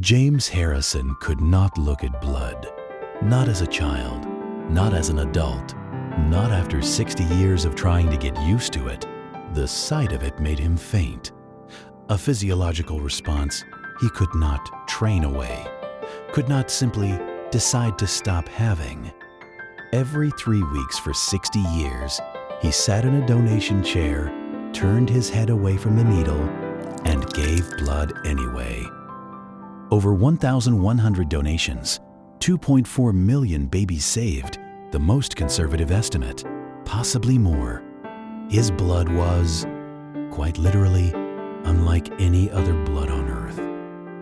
James Harrison could not look at blood, not as a child, not as an adult, not after 60 years of trying to get used to it. The sight of it made him faint, a physiological response he could not train away, could not simply decide to stop having. Every 3 weeks for 60 years, he sat in a donation chair, turned his head away from the needle, and gave blood anyway. Over 1,100 donations, 2.4 million babies saved, the most conservative estimate, possibly more. His blood was, quite literally, unlike any other blood on earth.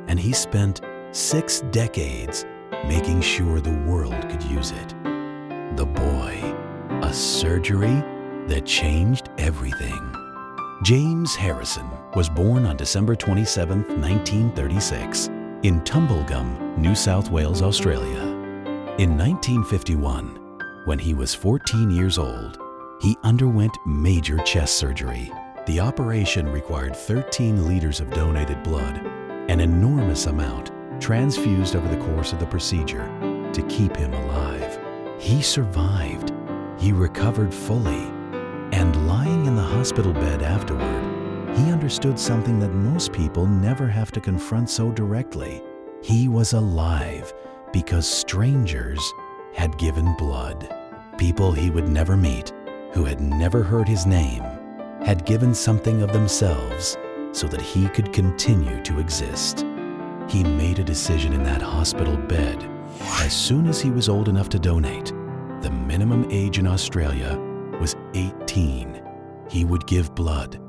And he spent 6 decades making sure the world could use it. The boy, a surgery that changed everything. James Harrison was born on December 27, 1936, in Tumblegum, New South Wales, Australia. In 1951, when he was 14 years old, he underwent major chest surgery. The operation required 13 liters of donated blood, an enormous amount transfused over the course of the procedure to keep him alive. He survived. He recovered fully. And lying in the hospital bed afterward, he understood something that most people never have to confront so directly. He was alive because strangers had given blood. People he would never meet, who had never heard his name, had given something of themselves so that he could continue to exist. He made a decision in that hospital bed. As soon as he was old enough to donate, the minimum age in Australia was 18. He would give blood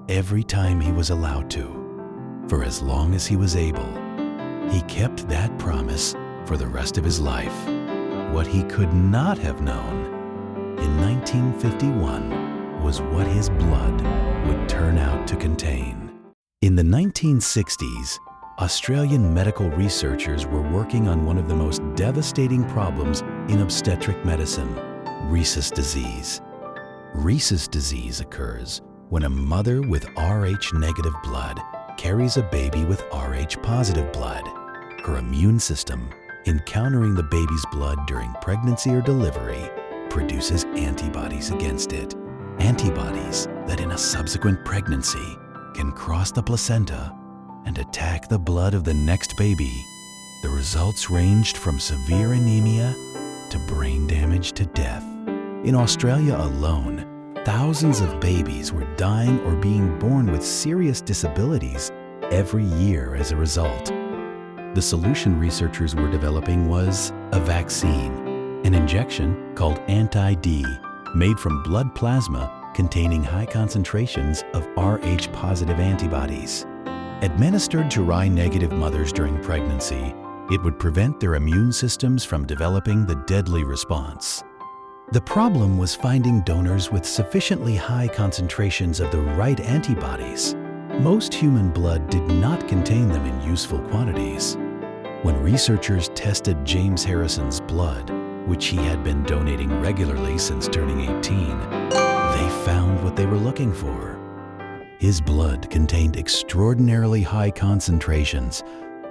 every time he was allowed to, for as long as he was able. He kept that promise for the rest of his life. What he could not have known in 1951 was what his blood would turn out to contain. In the 1960s, Australian medical researchers were working on one of the most devastating problems in obstetric medicine, rhesus disease. Rhesus disease occurs when a mother with Rh-negative blood carries a baby with Rh-positive blood. Her immune system, encountering the baby's blood during pregnancy or delivery, produces antibodies against it. Antibodies that in a subsequent pregnancy can cross the placenta and attack the blood of the next baby. The results ranged from severe anemia to brain damage to death. In Australia alone, thousands of babies were dying or being born with serious disabilities every year as a result. The solution researchers were developing was a vaccine, an injection called anti-D, made from blood plasma containing high concentrations of Rh-positive antibodies. Administered to Rh-negative mothers during pregnancy, it would prevent their immune systems from developing the deadly response. The problem was finding donors with sufficiently high concentrations of the right antibodies. Most human blood did not contain them in useful quantities. When researchers tested James Harrison's blood, which he had been donating regularly since turning 18, they found what they were looking for. His blood contained extraordinarily high concentrations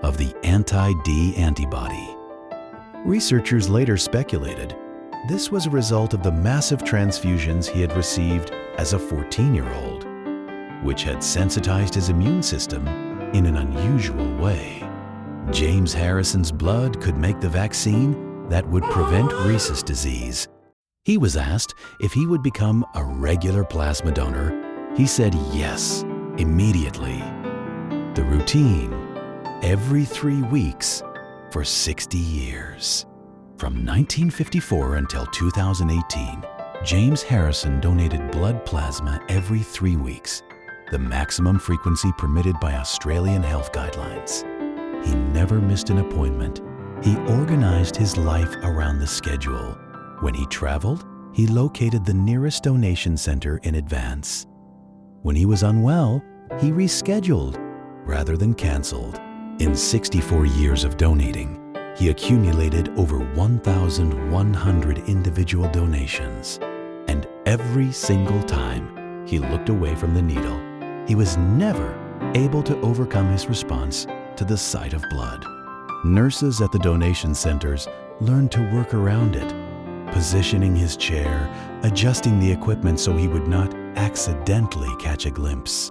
of the anti-D antibody. Researchers later speculated this was a result of the massive transfusions he had received as a 14-year-old, which had sensitized his immune system in an unusual way. James Harrison's blood could make the vaccine that would prevent rhesus disease. He was asked if he would become a regular plasma donor. He said yes, immediately. The routine, every 3 weeks for 60 years. From 1954 until 2018, James Harrison donated blood plasma every 3 weeks, the maximum frequency permitted by Australian health guidelines. He never missed an appointment. He organized his life around the schedule. When he traveled, he located the nearest donation center in advance. When he was unwell, he rescheduled rather than canceled. In 64 years of donating, he accumulated over 1,100 individual donations. And every single time he looked away from the needle, he was never able to overcome his response to the sight of blood. Nurses at the donation centers learned to work around it, positioning his chair, adjusting the equipment so he would not accidentally catch a glimpse.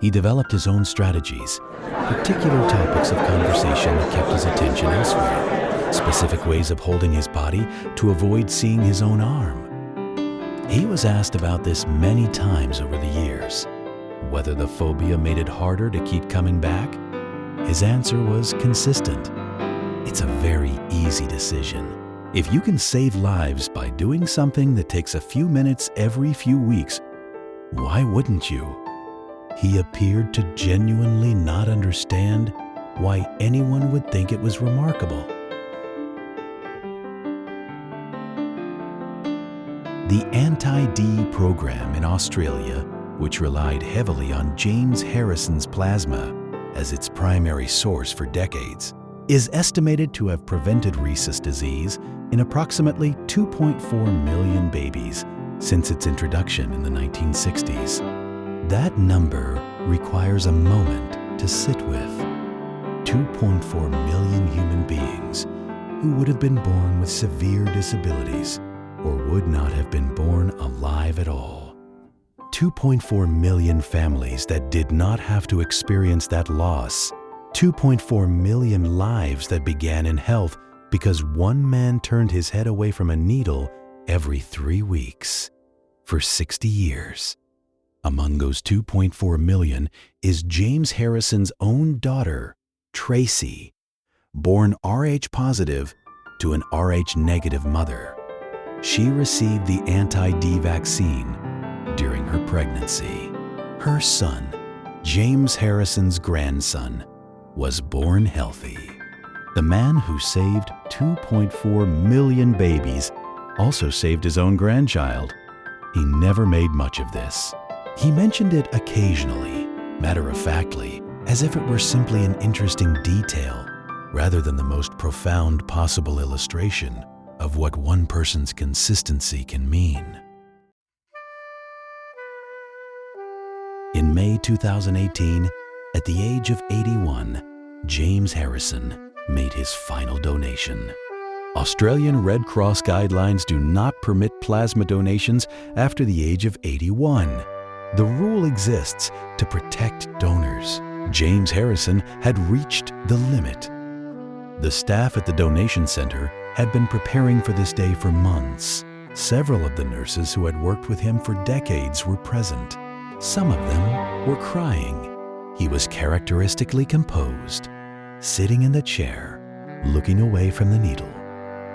He developed his own strategies, particular topics of conversation that kept his attention elsewhere, specific ways of holding his body to avoid seeing his own arm. He was asked about this many times over the years. Whether the phobia made it harder to keep coming back, his answer was consistent. It's a very easy decision. If you can save lives by doing something that takes a few minutes every few weeks, why wouldn't you? He appeared to genuinely not understand why anyone would think it was remarkable. The Anti-D program in Australia, which relied heavily on James Harrison's plasma as its primary source for decades, is estimated to have prevented rhesus disease in approximately 2.4 million babies since its introduction in the 1960s. That number requires a moment to sit with. 2.4 million human beings who would have been born with severe disabilities or would not have been born alive at all. 2.4 million families that did not have to experience that loss. 2.4 million lives that began in health because one man turned his head away from a needle every 3 weeks for 60 years. Among those 2.4 million is James Harrison's own daughter, Tracy, born Rh positive to an Rh negative mother. She received the anti-D vaccine during her pregnancy. Her son, James Harrison's grandson, was born healthy. The man who saved 2.4 million babies also saved his own grandchild. He never made much of this. He mentioned it occasionally, matter-of-factly, as if it were simply an interesting detail, rather than the most profound possible illustration of what one person's consistency can mean. In May 2018, at the age of 81, James Harrison made his final donation. Australian Red Cross guidelines do not permit plasma donations after the age of 81. The rule exists to protect donors. James Harrison had reached the limit. The staff at the donation center had been preparing for this day for months. Several of the nurses who had worked with him for decades were present. Some of them were crying. He was characteristically composed, sitting in the chair, looking away from the needle,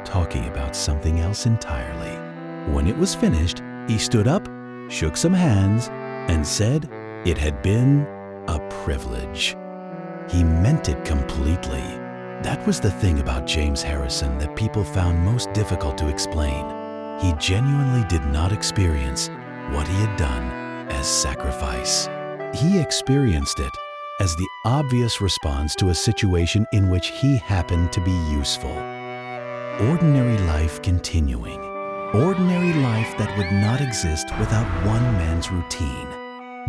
talking about something else entirely. When it was finished, he stood up, shook some hands, and said it had been a privilege. He meant it completely. That was the thing about James Harrison that people found most difficult to explain. He genuinely did not experience what he had done as sacrifice. He experienced it as the obvious response to a situation in which he happened to be useful. Ordinary life continuing. Ordinary life that would not exist without one man's routine.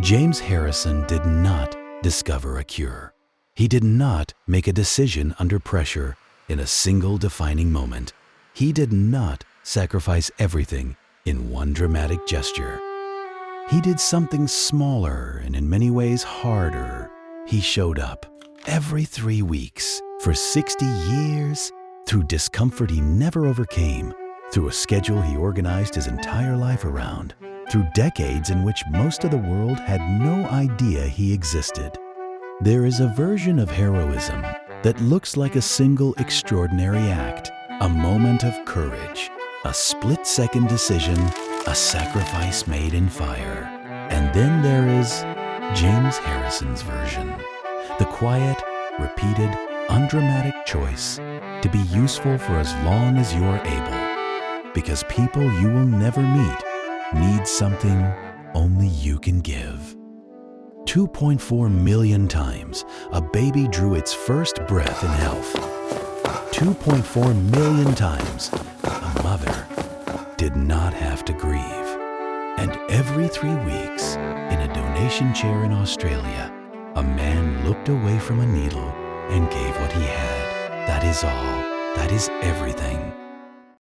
James Harrison did not discover a cure. He did not make a decision under pressure in a single defining moment. He did not sacrifice everything in one dramatic gesture. He did something smaller and in many ways harder. He showed up every 3 weeks for 60 years through discomfort he never overcame, through a schedule he organized his entire life around, through decades in which most of the world had no idea he existed. There is a version of heroism that looks like a single extraordinary act, a moment of courage, a split-second decision, a sacrifice made in fire. And then there is James Harrison's version, the quiet, repeated, undramatic choice to be useful for as long as you are able, because people you will never meet need something only you can give. 2.4 million times a baby drew its first breath in health. 2.4 million times a mother did not have to grieve. And every 3 weeks, in a donation chair in Australia, a man looked away from a needle and gave what he had. That is all. That is everything.